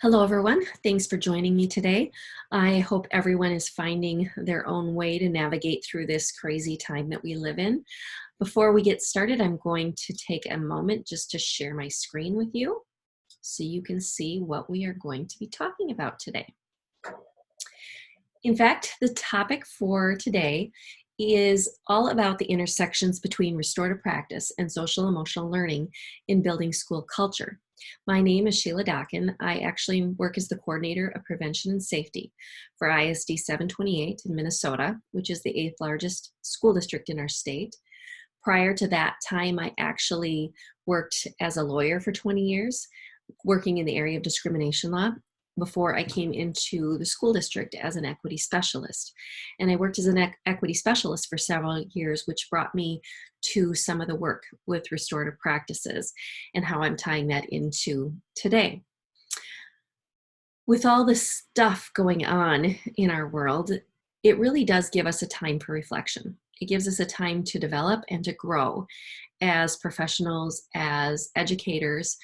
Hello, everyone. Thanks for joining me today. I hope everyone is finding their own way to navigate through this crazy time that we live in. Before we get started, I'm going to take a moment just to share my screen with you so you can see what we are going to be talking about today. In fact, the topic for today is all about the intersections between restorative practice and social emotional learning in building school culture. My name is Sheila Dockin. I actually work as the coordinator of prevention and safety for ISD 728 in Minnesota, which is the 8th largest school district in our state. Prior to that time, I actually worked as a lawyer for 20 years, working in the area of discrimination law before I came into the school district as an equity specialist. And I worked as an equity specialist for several years, which brought me to some of the work with restorative practices and how I'm tying that into today. With all this stuff going on in our world, it really does give us a time for reflection. It gives us a time to develop and to grow as professionals, as educators,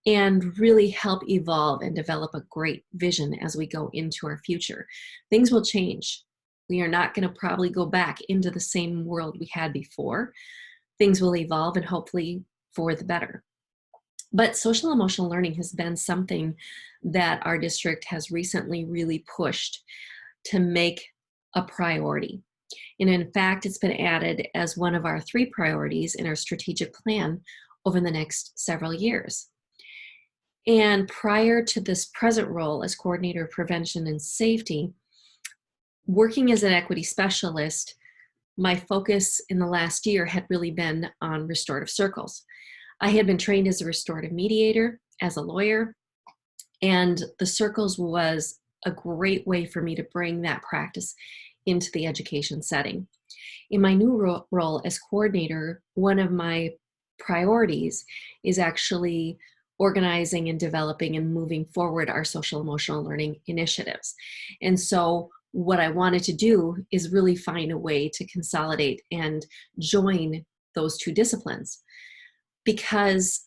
and really help evolve and develop a great vision as we go into our future. Things will change. We are not going to probably go back into the same world we had before. Things will evolve and hopefully for the better. But social emotional learning has been something that our district has recently really pushed to make a priority. And in fact, it's been added as one of our 3 priorities in our strategic plan over the next several years. And prior to this present role as coordinator of prevention and safety, working as an equity specialist, my focus in the last year had really been on restorative circles. I had been trained as a restorative mediator, as a lawyer, and the circles was a great way for me to bring that practice into the education setting. In my new role as coordinator, one of my priorities is actually organizing and developing and moving forward our social emotional learning initiatives. And so what I wanted to do is really find a way to consolidate and join those 2 disciplines, because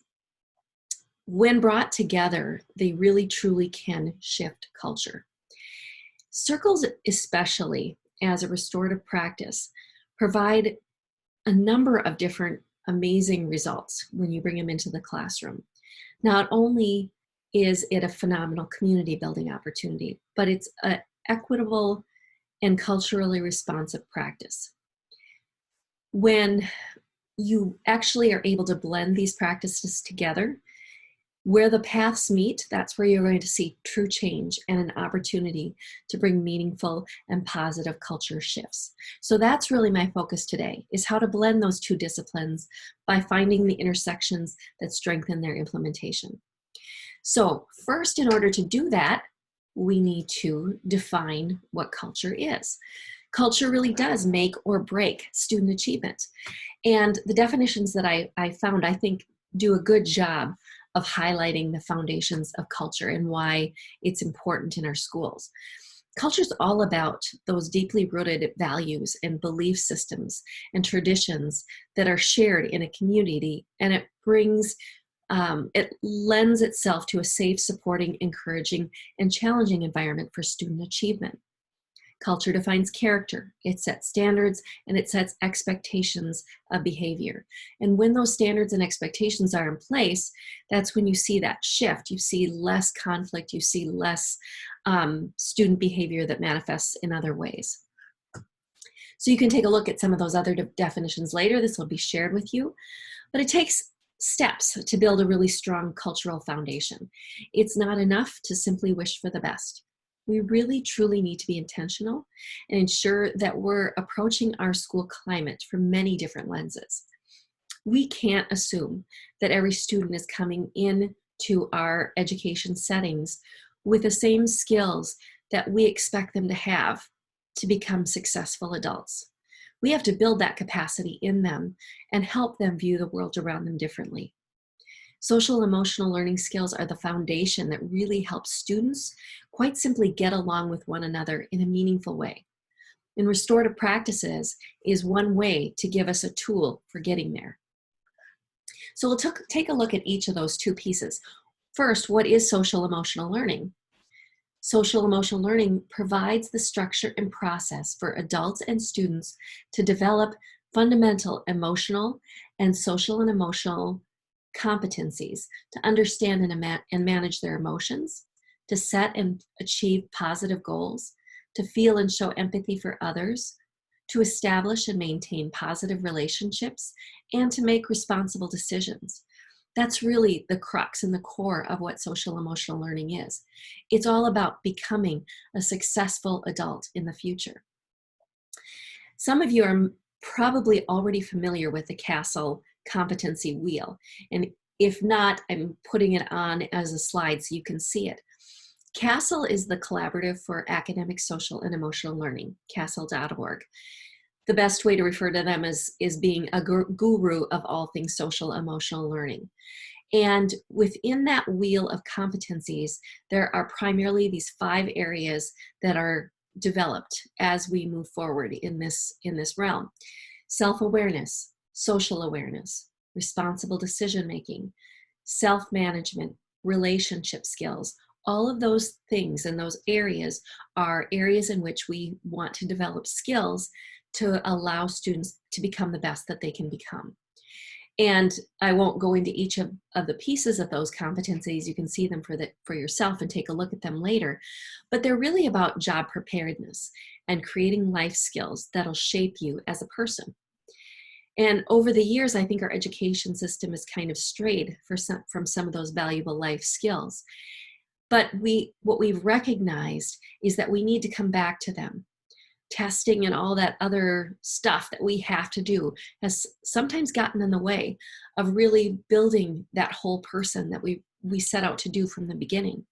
when brought together, they really truly can shift culture. Circles, especially as a restorative practice, provide a number of different amazing results when you bring them into the classroom. Not only is it a phenomenal community building opportunity, but it's an equitable and culturally responsive practice. When you actually are able to blend these practices together, where the paths meet, that's where you're going to see true change and an opportunity to bring meaningful and positive culture shifts. So that's really my focus today, is how to blend those 2 disciplines by finding the intersections that strengthen their implementation. So first, in order to do that, we need to define what culture is. Culture really does make or break student achievement. And the definitions that I found, I think, do a good job of highlighting the foundations of culture and why it's important in our schools. Culture is all about those deeply rooted values and belief systems and traditions that are shared in a community, and it brings it lends itself to a safe, supporting, encouraging, and challenging environment for student achievement. Culture defines character, it sets standards, and it sets expectations of behavior. And when those standards and expectations are in place, that's when you see that shift. You see less conflict, you see less student behavior that manifests in other ways. So you can take a look at some of those other definitions later. This will be shared with you. But it takes steps to build a really strong cultural foundation. It's not enough to simply wish for the best. We really truly need to be intentional and ensure that we're approaching our school climate from many different lenses. We can't assume that every student is coming in to our education settings with the same skills that we expect them to have to become successful adults. We have to build that capacity in them and help them view the world around them differently. Social emotional learning skills are the foundation that really helps students quite simply get along with one another in a meaningful way. And restorative practices is one way to give us a tool for getting there. So we'll take a look at each of those 2 pieces. First, what is social emotional learning? Social emotional learning provides the structure and process for adults and students to develop fundamental emotional and social and emotional competencies to understand and manage their emotions, to set and achieve positive goals, to feel and show empathy for others, to establish and maintain positive relationships, and to make responsible decisions. That's really the crux and the core of what social emotional learning is. It's all about becoming a successful adult in the future. Some of you are probably already familiar with the CASEL competency wheel. And if not, I'm putting it on as a slide so you can see it. CASEL is the Collaborative for Academic, Social, and Emotional Learning, casel.org. The best way to refer to them is being a guru of all things social emotional learning. And within that wheel of competencies, there are primarily these 5 areas that are developed as we move forward in this realm. Self-awareness, social awareness, responsible decision-making, self-management, relationship skills. All of those things and those areas are areas in which we want to develop skills to allow students to become the best that they can become. And I won't go into each of the pieces of those competencies. You can see them for yourself and take a look at them later. But they're really about job preparedness and creating life skills that'll shape you as a person. And over the years, I think our education system has kind of strayed from some of those valuable life skills. But what we've recognized is that we need to come back to them. Testing and all that other stuff that we have to do has sometimes gotten in the way of really building that whole person that we set out to do from the beginning.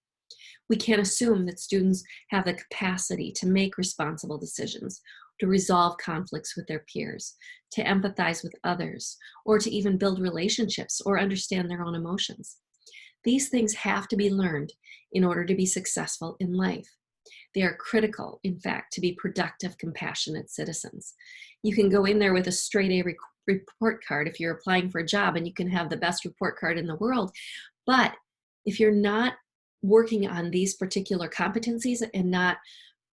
We can't assume that students have the capacity to make responsible decisions, to resolve conflicts with their peers, to empathize with others, or to even build relationships or understand their own emotions. These things have to be learned in order to be successful in life. They are critical, in fact, to be productive, compassionate citizens. You can go in there with a straight A report card if you're applying for a job, and you can have the best report card in the world. But if you're not working on these particular competencies and not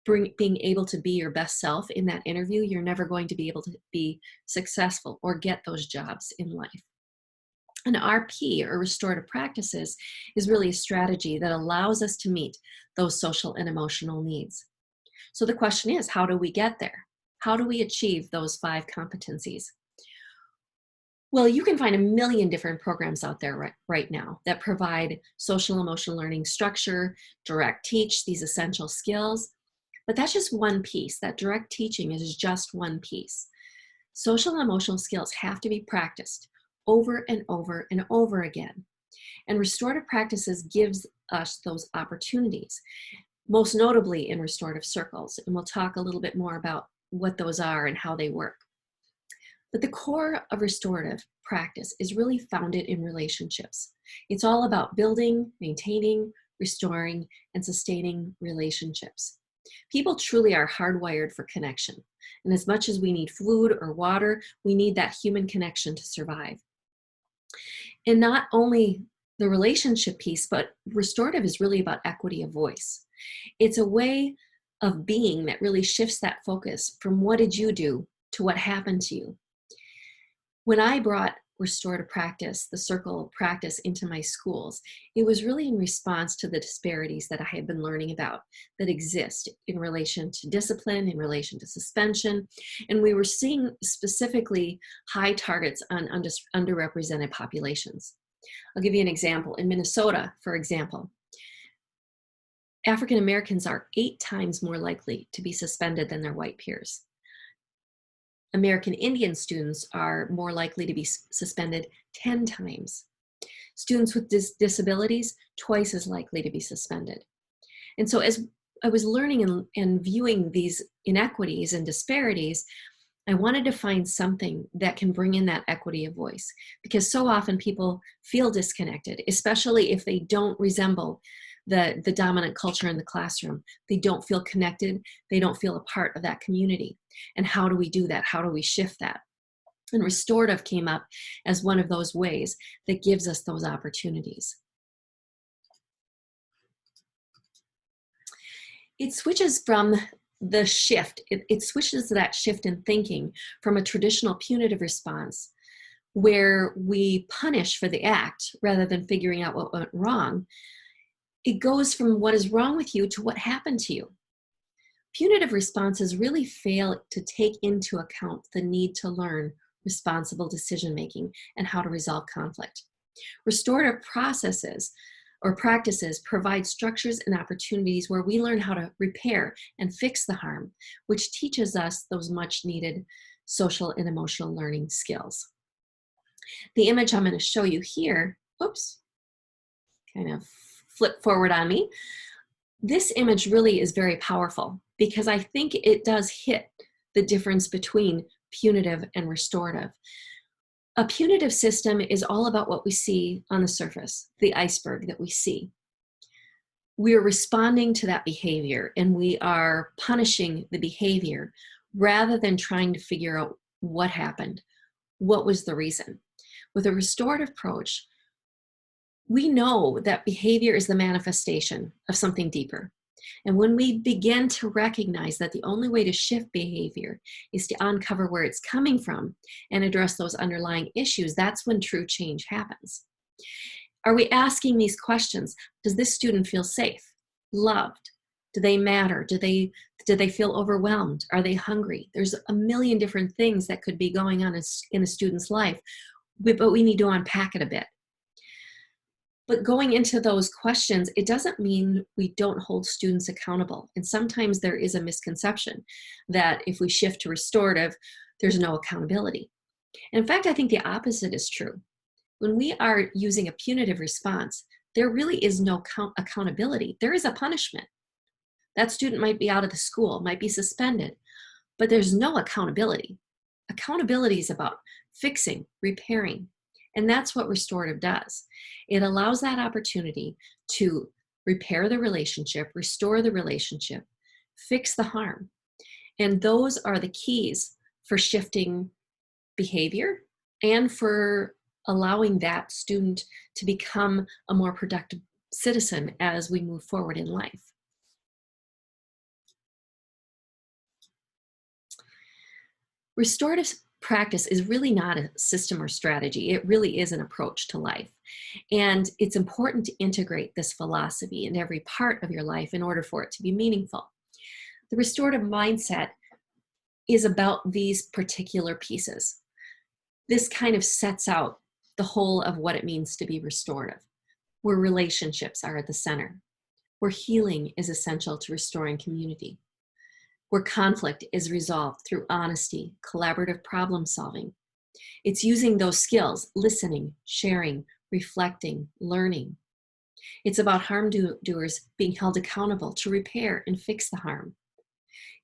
being able to be your best self in that interview, you're never going to be able to be successful or get those jobs in life. An RP, or restorative practices, is really a strategy that allows us to meet those social and emotional needs. So the question is, how do we get there? How do we achieve those 5 competencies? Well, you can find a million different programs out there right now that provide social emotional learning structure, direct teach, these essential skills. But that's just one piece. That direct teaching is just one piece. Social and emotional skills have to be practiced over and over and over again. And restorative practices gives us those opportunities, most notably in restorative circles. And we'll talk a little bit more about what those are and how they work. But the core of restorative practice is really founded in relationships. It's all about building, maintaining, restoring, and sustaining relationships. People truly are hardwired for connection. And as much as we need food or water, we need that human connection to survive. And not only the relationship piece, but restorative is really about equity of voice. It's a way of being that really shifts that focus from what did you do to what happened to you. When I brought restorative practice, the circle practice, into my schools, it was really in response to the disparities that I had been learning about that exist in relation to discipline, in relation to suspension, and we were seeing specifically high targets on underrepresented populations. I'll give you an example. In Minnesota, for example, African Americans are 8 times more likely to be suspended than their white peers. American Indian students are more likely to be suspended 10 times. Students with disabilities, twice as likely to be suspended. And so as I was learning and viewing these inequities and disparities, I wanted to find something that can bring in that equity of voice, because so often people feel disconnected, especially if they don't resemble the dominant culture in the classroom. They don't feel connected. They don't feel a part of that community. And how do we do that? How do we shift that? And restorative came up as one of those ways that gives us those opportunities. It switches from the shift, it switches to that shift in thinking from a traditional punitive response where we punish for the act rather than figuring out what went wrong. It goes from what is wrong with you to what happened to you. Punitive responses really fail to take into account the need to learn responsible decision making and how to resolve conflict. Restorative processes or practices provide structures and opportunities where we learn how to repair and fix the harm, which teaches us those much needed social and emotional learning skills. The image I'm going to show you here, oops, kind of flip forward on me. This image really is very powerful because I think it does hit the difference between punitive and restorative. A punitive system is all about what we see on the surface, the iceberg that we see. We are responding to that behavior and we are punishing the behavior rather than trying to figure out what happened, what was the reason. With a restorative approach, we know that behavior is the manifestation of something deeper. And when we begin to recognize that the only way to shift behavior is to uncover where it's coming from and address those underlying issues, that's when true change happens. Are we asking these questions? Does this student feel safe, loved? Do they matter? Do they feel overwhelmed? Are they hungry? There's a million different things that could be going on in a student's life, but we need to unpack it a bit. But going into those questions, it doesn't mean we don't hold students accountable. And sometimes there is a misconception that if we shift to restorative, there's no accountability. And in fact, I think the opposite is true. When we are using a punitive response, there really is no accountability. There is a punishment. That student might be out of the school, might be suspended, but there's no accountability. Accountability is about fixing, repairing. And that's what restorative does. It allows that opportunity to repair the relationship, restore the relationship, fix the harm. And those are the keys for shifting behavior and for allowing that student to become a more productive citizen as we move forward in life. Restorative practice is really not a system or strategy. It really is an approach to life. And it's important to integrate this philosophy in every part of your life in order for it to be meaningful. The restorative mindset is about these particular pieces. This kind of sets out the whole of what it means to be restorative, where relationships are at the center, where healing is essential to restoring community, where conflict is resolved through honesty, collaborative problem solving. It's using those skills, listening, sharing, reflecting, learning. It's about harm doers being held accountable to repair and fix the harm.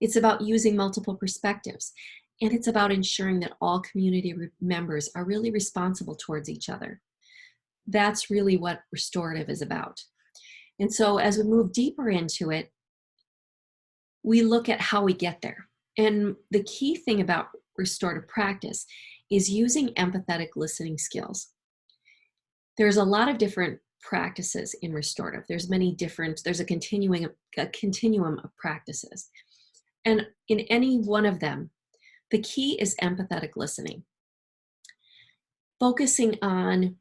It's about using multiple perspectives, and it's about ensuring that all community members are really responsible towards each other. That's really what restorative is about. And so as we move deeper into it, we look at how we get there. And the key thing about restorative practice is using empathetic listening skills. There's a lot of different practices in restorative. There's a continuum of practices. And in any one of them, the key is empathetic listening. Focusing on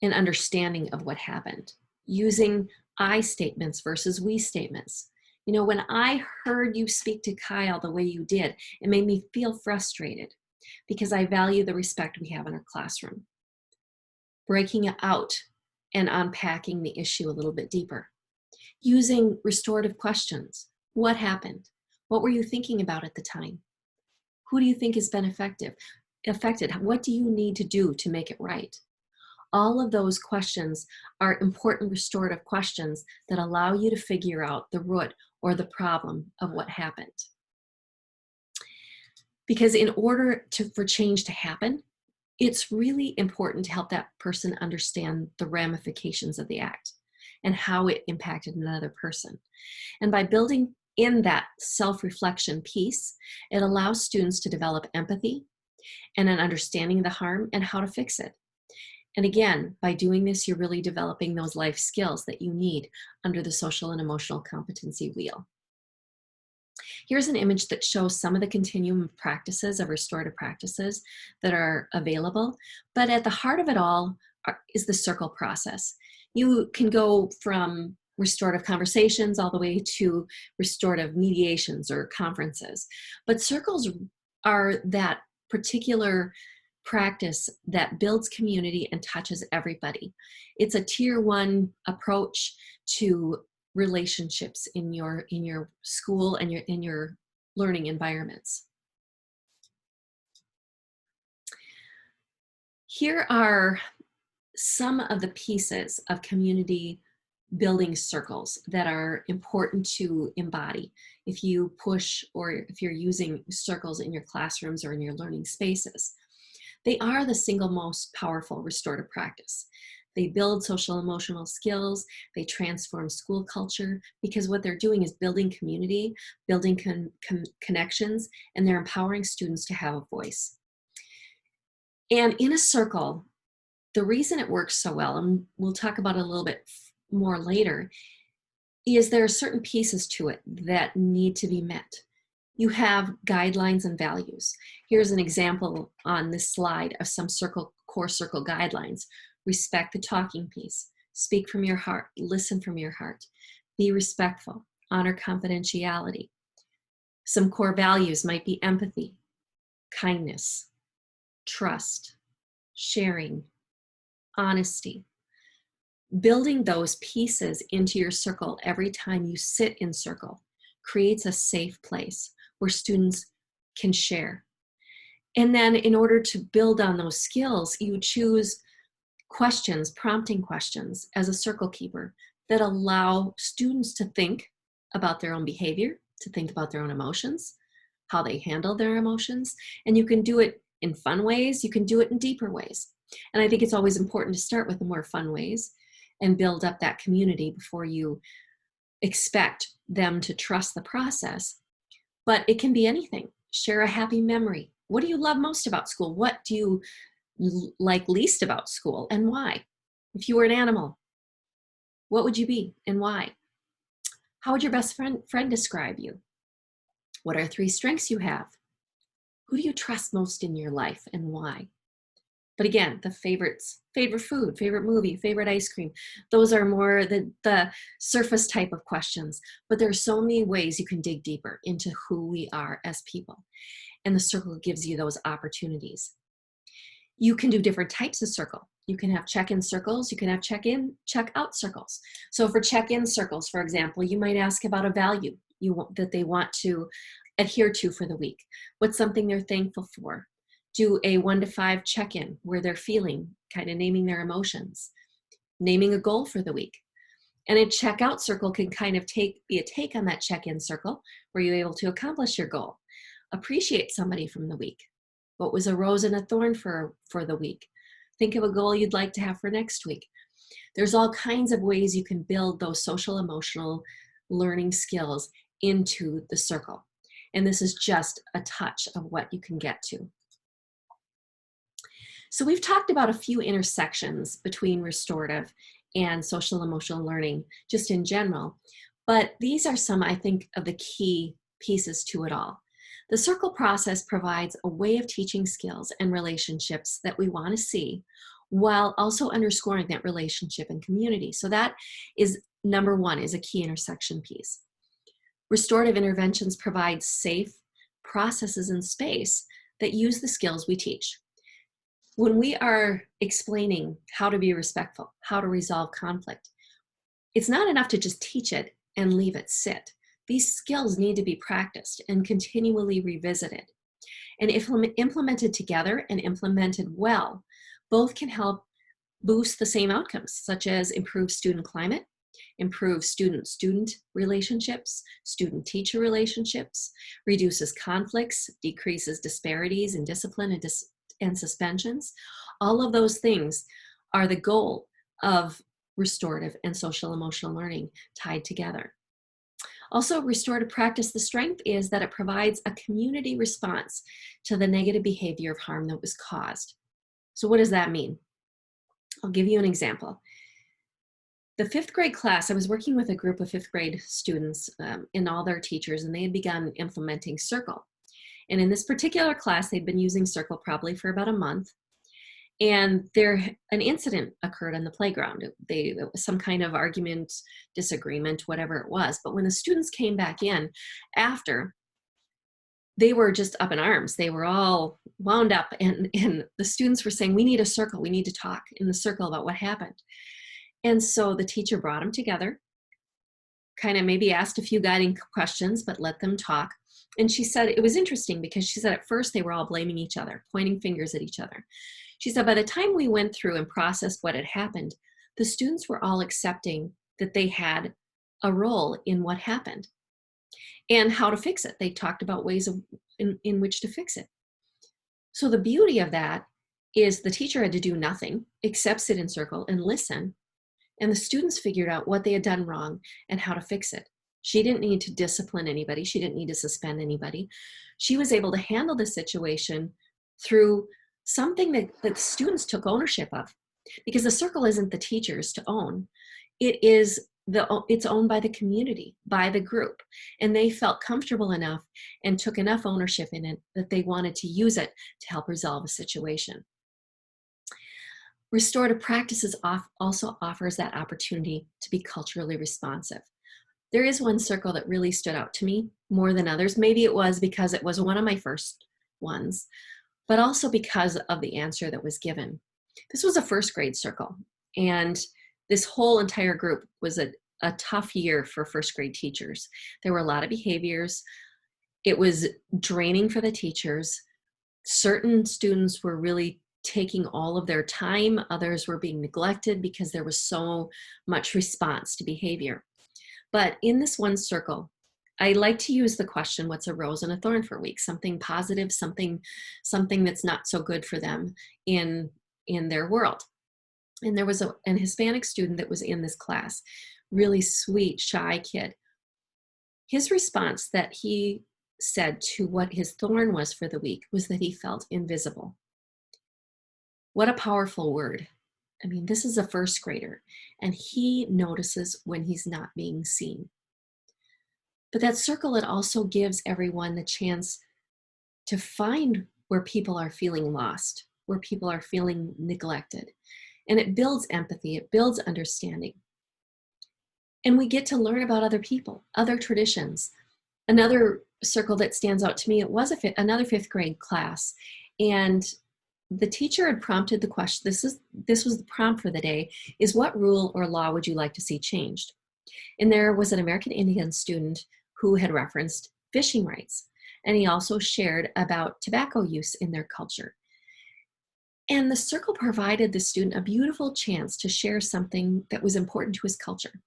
an understanding of what happened, using I statements versus we statements. You know, when I heard you speak to Kyle the way you did, it made me feel frustrated because I value the respect we have in our classroom. Breaking it out and unpacking the issue a little bit deeper. Using restorative questions. What happened? What were you thinking about at the time? Who do you think has been affected? What do you need to do to make it right? All of those questions are important restorative questions that allow you to figure out the root or the problem of what happened. Because in order for change to happen, it's really important to help that person understand the ramifications of the act and how it impacted another person. And by building in that self-reflection piece, it allows students to develop empathy and an understanding of the harm and how to fix it. And again, by doing this, you're really developing those life skills that you need under the social and emotional competency wheel. Here's an image that shows some of the continuum of practices, of restorative practices that are available. But at the heart of it all is the circle process. You can go from restorative conversations all the way to restorative mediations or conferences. But circles are that particular practice that builds community and touches everybody. It's a tier one approach to relationships in your school and in your learning environments. Here are some of the pieces of community building circles that are important to embody if you push or if you're using circles in your classrooms or in your learning spaces. They are the single most powerful restorative practice. They build social emotional skills, they transform school culture, because what they're doing is building community, building connections, and they're empowering students to have a voice. And in a circle, the reason it works so well, and we'll talk about it a little bit more later, is there are certain pieces to it that need to be met. You have guidelines and values. Here's an example on this slide of some core circle guidelines. Respect the talking piece. Speak from your heart. Listen from your heart. Be respectful. Honor confidentiality. Some core values might be empathy, kindness, trust, sharing, honesty. Building those pieces into your circle every time you sit in circle creates a safe place where students can share. And then in order to build on those skills, you choose questions, prompting questions as a circle keeper that allow students to think about their own behavior, to think about their own emotions, how they handle their emotions. And you can do it in fun ways, you can do it in deeper ways. And I think it's always important to start with the more fun ways and build up that community before you expect them to trust the process. But it can be anything. Share a happy memory. What do you love most about school? What do you like least about school and why? If you were an animal, what would you be and why? How would your best friend describe you? What are 3 strengths you have? Who do you trust most in your life and why? But again, the favorites, favorite food, favorite movie, favorite ice cream, those are more the surface type of questions. But there are so many ways you can dig deeper into who we are as people. And the circle gives you those opportunities. You can do different types of circle. You can have check-in circles. You can have check-in, check-out circles. So for check-in circles, for example, you might ask about a value that they want to adhere to for the week. What's something they're thankful for? Do a 1 to 5 check-in where they're feeling, kind of naming their emotions, naming a goal for the week. And a check-out circle can kind of be a take on that check-in circle where you're able to accomplish your goal. Appreciate somebody from the week. What was a rose and a thorn for the week? Think of a goal you'd like to have for next week. There's all kinds of ways you can build those social emotional learning skills into the circle. And this is just a touch of what you can get to. So we've talked about a few intersections between restorative and social emotional learning just in general, but these are some, I think, of the key pieces to it all. The circle process provides a way of teaching skills and relationships that we want to see while also underscoring that relationship and community. So that is number 1, is a key intersection piece. Restorative interventions provide safe processes and space that use the skills we teach. When we are explaining how to be respectful, how to resolve conflict, it's not enough to just teach it and leave it sit. These skills need to be practiced and continually revisited. And if implemented together and implemented well, both can help boost the same outcomes, such as improve student climate, improve student-student relationships, student-teacher relationships, reduces conflicts, decreases disparities in discipline and suspensions. All of those things are the goal of restorative and social emotional learning tied together. Also, restorative practice, the strength is that it provides a community response to the negative behavior of harm that was caused. So what does that mean? I'll give you an example. The fifth grade class, I was working with a group of fifth grade students and all their teachers, and they had begun implementing Circle. And in this particular class, they'd been using Circle probably for about a month. And an incident occurred on the playground. It was some kind of argument, disagreement, whatever it was. But when the students came back in after, they were just up in arms. They were all wound up, and the students were saying, we need a circle. We need to talk in the circle about what happened. And so the teacher brought them together, kind of maybe asked a few guiding questions, but let them talk. And she said, it was interesting because she said at first they were all blaming each other, pointing fingers at each other. She said, by the time we went through and processed what had happened, the students were all accepting that they had a role in what happened and how to fix it. They talked about ways in which to fix it. So the beauty of that is the teacher had to do nothing except sit in circle and listen. And the students figured out what they had done wrong and how to fix it. She didn't need to discipline anybody. She didn't need to suspend anybody. She was able to handle the situation through something that the students took ownership of. Because the circle isn't the teachers to own. It's owned by the community, by the group. And they felt comfortable enough and took enough ownership in it that they wanted to use it to help resolve a situation. Restorative practices also offers that opportunity to be culturally responsive. There is one circle that really stood out to me more than others. Maybe it was because it was one of my first ones, but also because of the answer that was given. This was a first grade circle, and this whole entire group was a tough year for first grade teachers. There were a lot of behaviors. It was draining for the teachers. Certain students were really taking all of their time. Others were being neglected because there was so much response to behavior. But in this one circle, I like to use the question, what's a rose and a thorn for a week? Something positive, something that's not so good for them in their world. And there was an Hispanic student that was in this class, really sweet, shy kid. His response that he said to what his thorn was for the week was that he felt invisible. What a powerful word. I mean, this is a first grader, and he notices when he's not being seen. But that circle, it also gives everyone the chance to find where people are feeling lost, where people are feeling neglected. And it builds empathy, it builds understanding. And we get to learn about other people, other traditions. Another circle that stands out to me, it was another fifth grade class. And the teacher had prompted the question, this was the prompt for the day, is what rule or law would you like to see changed? And there was an American Indian student who had referenced fishing rights. And he also shared about tobacco use in their culture. And the circle provided the student a beautiful chance to share something that was important to his culture.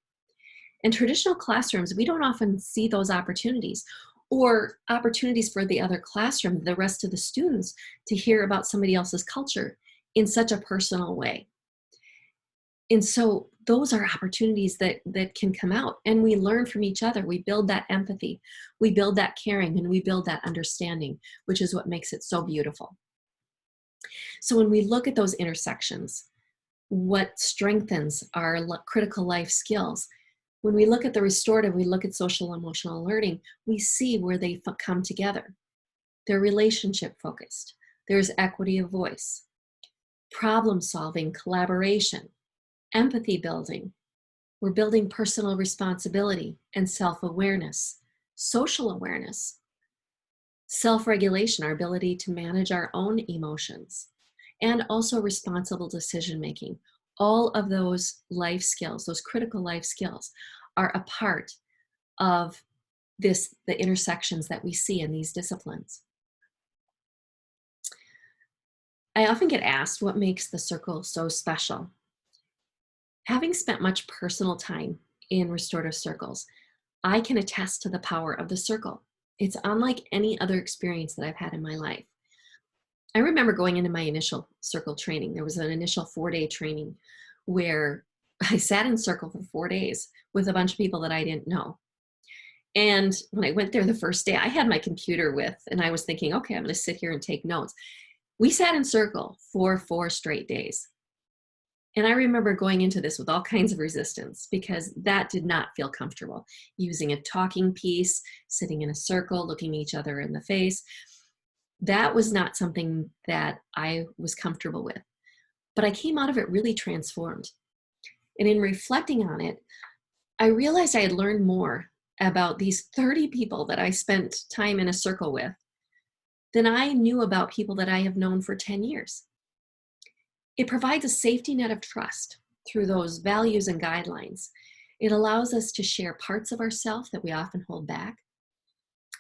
In traditional classrooms, we don't often see those opportunities, or opportunities for the other classroom, the rest of the students, to hear about somebody else's culture in such a personal way. And so those are opportunities that can come out, and we learn from each other. We build that empathy, we build that caring, and we build that understanding, which is what makes it so beautiful. So when we look at those intersections, what strengthens our critical life skills, when we look at the restorative, we look at social emotional learning, we see where they come together. They're relationship focused. There's equity of voice, problem solving, collaboration, empathy building. We're building personal responsibility and self-awareness, social awareness, self-regulation, our ability to manage our own emotions, and also responsible decision making. All of those life skills, those critical life skills, are a part of the intersections that we see in these disciplines. I often get asked what makes the circle so special. Having spent much personal time in restorative circles, I can attest to the power of the circle. It's unlike any other experience that I've had in my life. I remember going into my initial circle training. There was an initial 4-day training where I sat in circle for 4 days with a bunch of people that I didn't know. And when I went there the first day, I had my computer with, and I was thinking, okay, I'm going to sit here and take notes. We sat in circle for 4 straight days. And I remember going into this with all kinds of resistance because that did not feel comfortable. Using a talking piece, sitting in a circle, looking each other in the face. That was not something that I was comfortable with. But I came out of it really transformed. And in reflecting on it, I realized I had learned more about these 30 people that I spent time in a circle with than I knew about people that I have known for 10 years. It provides a safety net of trust through those values and guidelines. It allows us to share parts of ourselves that we often hold back.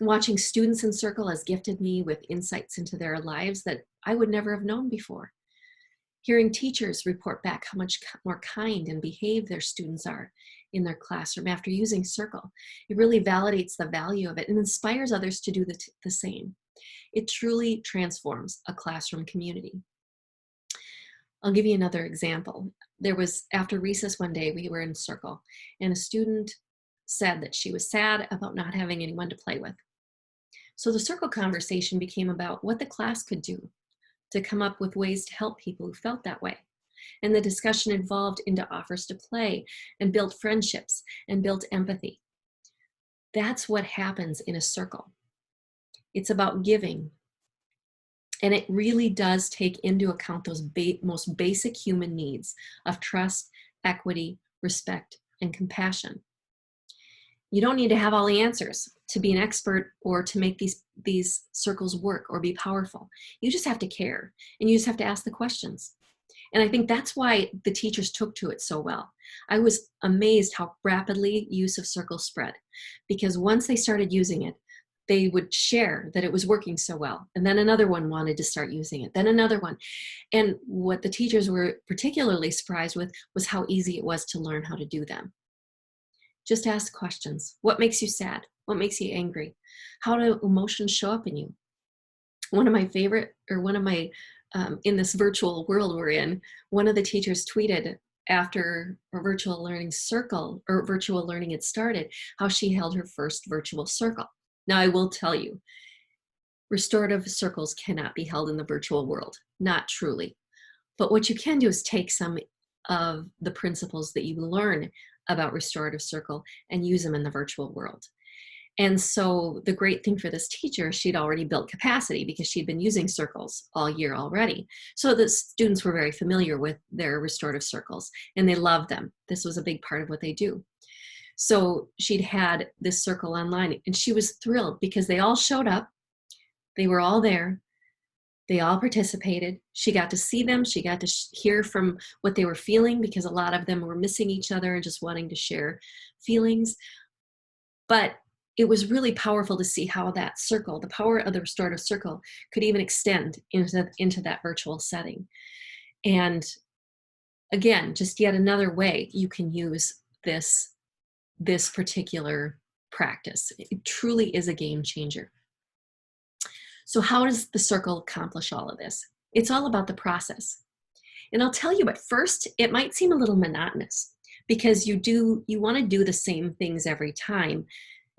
Watching students in circle has gifted me with insights into their lives that I would never have known before. Hearing teachers report back how much more kind and behaved their students are in their classroom after using circle. It really validates the value of it and inspires others to do the same. It truly transforms a classroom community. I'll give you another example. There was, after recess one day, we were in circle, and a student said that she was sad about not having anyone to play with. So the circle conversation became about what the class could do to come up with ways to help people who felt that way. And the discussion evolved into offers to play and build friendships and build empathy. That's what happens in a circle. It's about giving. And it really does take into account those most basic human needs of trust, equity, respect, and compassion. You don't need to have all the answers to be an expert or to make these circles work or be powerful. You just have to care, and you just have to ask the questions. And I think that's why the teachers took to it so well. I was amazed how rapidly use of circles spread, because once they started using it, they would share that it was working so well. And then another one wanted to start using it, then another one. And what the teachers were particularly surprised with was how easy it was to learn how to do them. Just ask questions. What makes you sad? What makes you angry? How do emotions show up in you? One of my, in this virtual world we're in, one of the teachers tweeted after a virtual learning circle or virtual learning had started, how she held her first virtual circle. Now, I will tell you, restorative circles cannot be held in the virtual world, not truly. But what you can do is take some of the principles that you learn about restorative circle and use them in the virtual world. And so the great thing for this teacher, she'd already built capacity because she'd been using circles all year already. So the students were very familiar with their restorative circles and they loved them. This was a big part of what they do. So she'd had this circle online and she was thrilled because they all showed up. They were all there. They all participated. She got to see them. She got to hear from what they were feeling because a lot of them were missing each other and just wanting to share feelings. But it was really powerful to see how that circle, the power of the restorative circle, could even extend into that virtual setting. And again, just yet another way you can use this particular practice. It truly is a game changer. So how does the circle accomplish all of this? It's all about the process. And I'll tell you, at first, it might seem a little monotonous because you want to do the same things every time,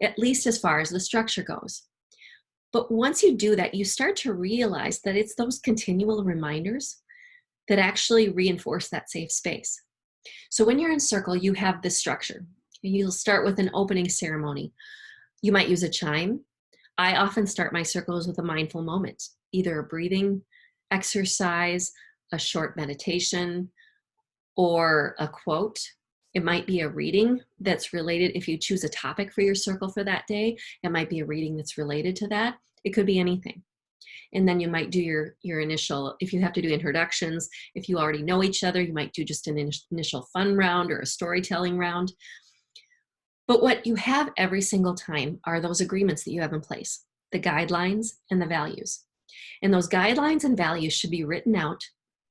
at least as far as the structure goes. But once you do that, you start to realize that it's those continual reminders that actually reinforce that safe space. So when you're in circle, you have this structure. You'll start with an opening ceremony. You might use a chime. I often start my circles with a mindful moment, either a breathing exercise, a short meditation, or a quote. It might be a reading that's related. If you choose a topic for your circle for that day, it might be a reading that's related to that. It could be anything. And then you might do your initial, if you have to do introductions, if you already know each other, you might do just an initial fun round or a storytelling round. But what you have every single time are those agreements that you have in place, the guidelines and the values. And those guidelines and values should be written out.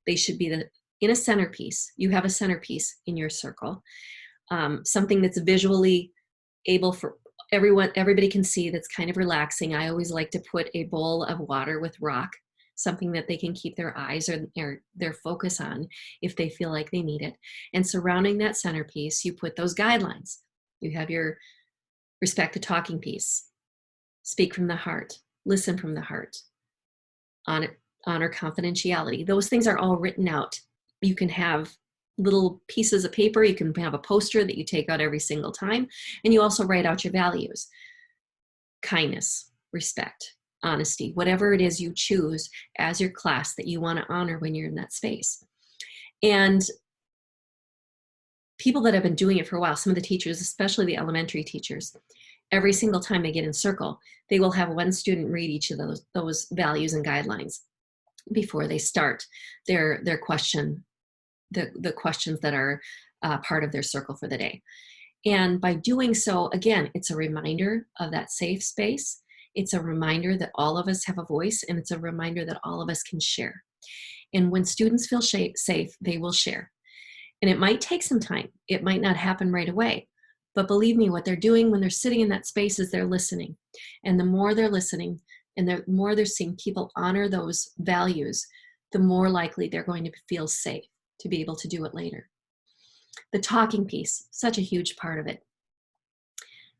They should be in a centerpiece. You have a centerpiece in your circle, something that's visually able for everybody can see, that's kind of relaxing. I always like to put a bowl of water with rock, something that they can keep their eyes or their focus on if they feel like they need it. And surrounding that centerpiece, you put those guidelines. You have your respect the talking piece, speak from the heart, listen from the heart, honor confidentiality. Those things are all written out. You can have little pieces of paper. You can have a poster that you take out every single time. And you also write out your values: kindness, respect, honesty, whatever it is you choose as your class that you want to honor when you're in that space. And people that have been doing it for a while, some of the teachers, especially the elementary teachers, every single time they get in circle, they will have one student read each of those values and guidelines before they start their question, the questions that are part of their circle for the day. And by doing so, again, it's a reminder of that safe space. It's a reminder that all of us have a voice, and it's a reminder that all of us can share. And when students feel safe, they will share. And it might take some time. It might not happen right away. But believe me, what they're doing when they're sitting in that space is they're listening. And the more they're listening and the more they're seeing people honor those values, the more likely they're going to feel safe to be able to do it later. The talking piece, such a huge part of it.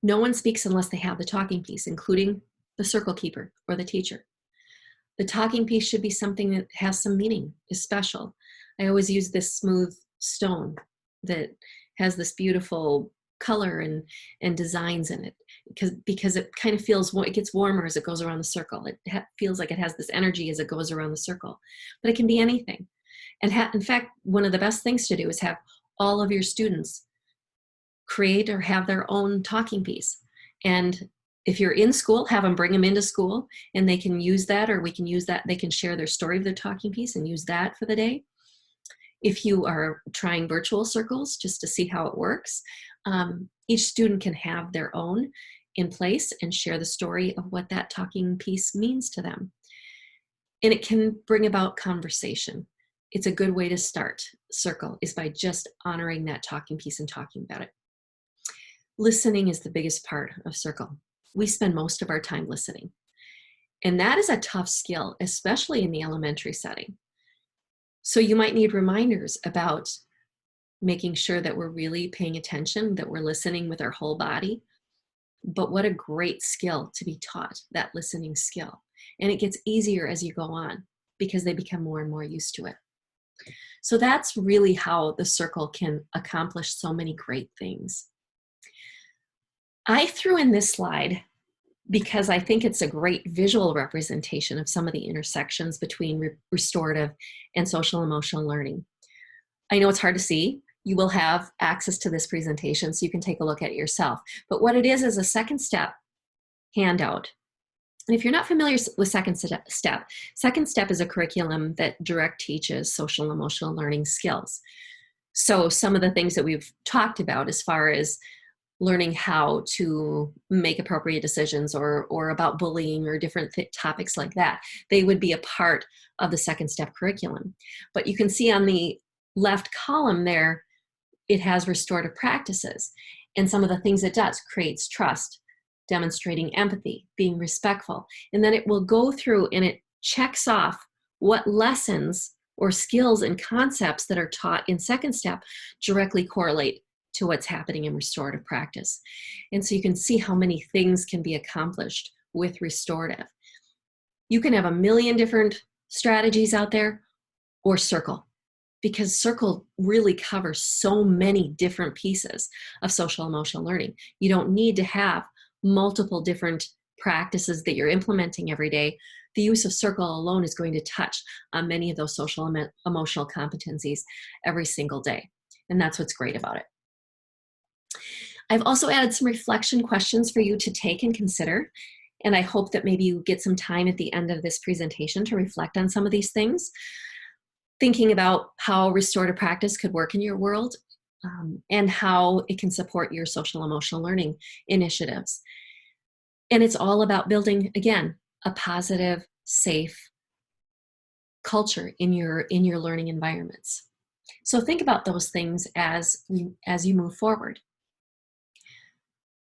No one speaks unless they have the talking piece, including the circle keeper or the teacher. The talking piece should be something that has some meaning, is special. I always use this smooth stone that has this beautiful color and designs in it, because it kind of feels, it gets warmer as it goes around the circle. It feels like it has this energy as it goes around the circle. But it can be anything. And in fact, one of the best things to do is have all of your students create or have their own talking piece. And if you're in school, have them bring them into school, and they can use that, or we can use that. They can share their story of their talking piece and use that for the day. If you are trying virtual circles just to see how it works, each student can have their own in place and share the story of what that talking piece means to them. And it can bring about conversation. It's a good way to start circle, is by just honoring that talking piece and talking about it. Listening is the biggest part of circle. We spend most of our time listening. And that is a tough skill, especially in the elementary setting. So you might need reminders about making sure that we're really paying attention, that we're listening with our whole body. But what a great skill to be taught, that listening skill. And it gets easier as you go on because they become more and more used to it. So that's really how the circle can accomplish so many great things. I threw in this slide because I think it's a great visual representation of some of the intersections between restorative and social emotional learning. I know it's hard to see. You will have access to this presentation so you can take a look at it yourself. But what it is a second step handout. And if you're not familiar with second step is a curriculum that direct teaches social and emotional learning skills. So some of the things that we've talked about as far as learning how to make appropriate decisions, or about bullying, or different topics like that, they would be a part of the second step curriculum. But you can see on the left column there, it has restorative practices. And some of the things it does: creates trust, demonstrating empathy, being respectful. And then it will go through and it checks off what lessons or skills and concepts that are taught in second step directly correlate to what's happening in restorative practice. And so you can see how many things can be accomplished with restorative. You can have a million different strategies out there, or circle, because circle really covers so many different pieces of social emotional learning. You don't need to have multiple different practices that you're implementing every day. The use of circle alone is going to touch on many of those social emotional competencies every single day. And that's what's great about it. I've also added some reflection questions for you to take and consider. And I hope that maybe you get some time at the end of this presentation to reflect on some of these things, thinking about how restorative practice could work in your world, and how it can support your social emotional learning initiatives. And it's all about building, again, a positive, safe culture in your learning environments. So think about those things as you move forward.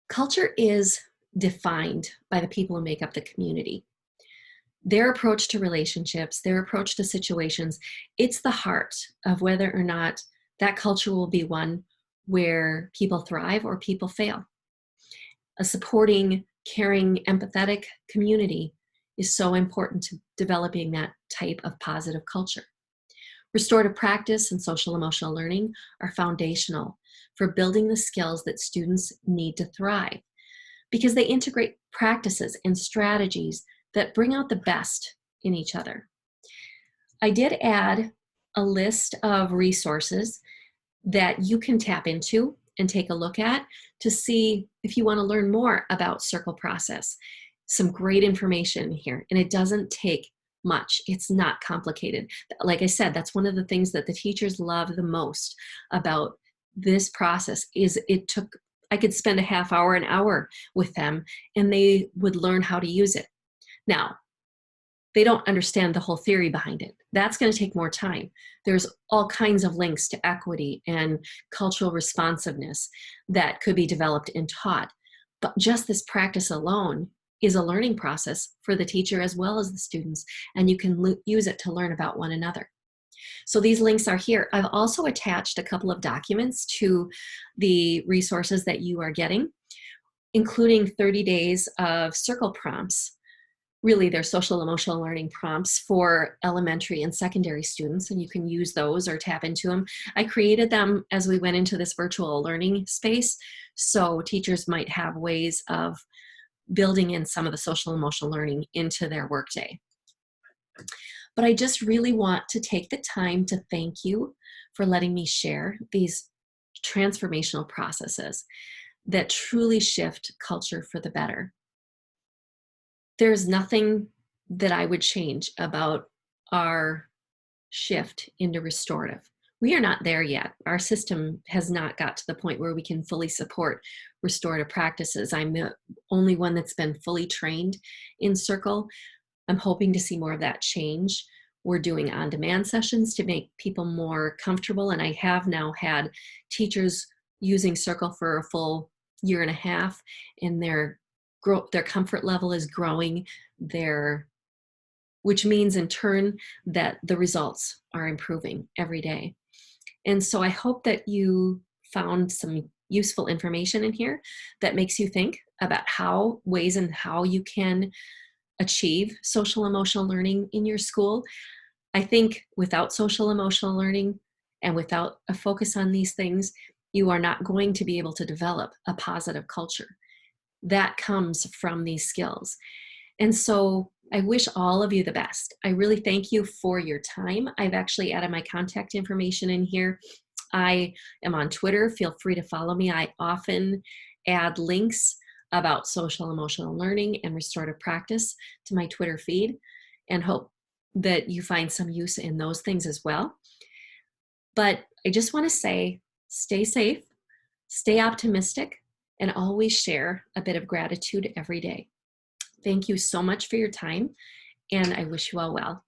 Culture is defined by the people who make up the community. Their approach to relationships, their approach to situations, it's the heart of whether or not that culture will be one where people thrive or people fail. A supporting, caring, empathetic community is so important to developing that type of positive culture. Restorative practice and social emotional learning are foundational for building the skills that students need to thrive because they integrate practices and strategies that bring out the best in each other. I did add a list of resources that you can tap into and take a look at to see if you want to learn more about circle process. Some great information here, and it doesn't take much. It's not complicated. Like I said, that's one of the things that the teachers love the most about this process is I could spend a half hour, an hour with them, and they would learn how to use it. Now, they don't understand the whole theory behind it. That's going to take more time. There's all kinds of links to equity and cultural responsiveness that could be developed and taught. But just this practice alone is a learning process for the teacher as well as the students, and you can use it to learn about one another. So these links are here. I've also attached a couple of documents to the resources that you are getting, including 30 days of circle prompts. Really, they're social emotional learning prompts for elementary and secondary students, and you can use those or tap into them. I created them as we went into this virtual learning space, so teachers might have ways of building in some of the social emotional learning into their workday. But I just really want to take the time to thank you for letting me share these transformational processes that truly shift culture for the better. There's nothing that I would change about our shift into restorative. We are not there yet. Our system has not got to the point where we can fully support restorative practices. I'm the only one that's been fully trained in Circle. I'm hoping to see more of that change. We're doing on-demand sessions to make people more comfortable, and I have now had teachers using Circle for a full year and a half, and their comfort level is growing, which means in turn that the results are improving every day. And so I hope that you found some useful information in here that makes you think about ways and how you can achieve social emotional learning in your school. I think without social emotional learning and without a focus on these things, you are not going to be able to develop a positive culture. That comes from these skills. And so I wish all of you the best. I really thank you for your time. I've actually added my contact information in here. I am on Twitter. Feel free to follow me. I often add links about social emotional learning and restorative practice to my Twitter feed, and hope that you find some use in those things as well. But I just want to say, stay safe, stay optimistic, and always share a bit of gratitude every day. Thank you so much for your time, and I wish you all well.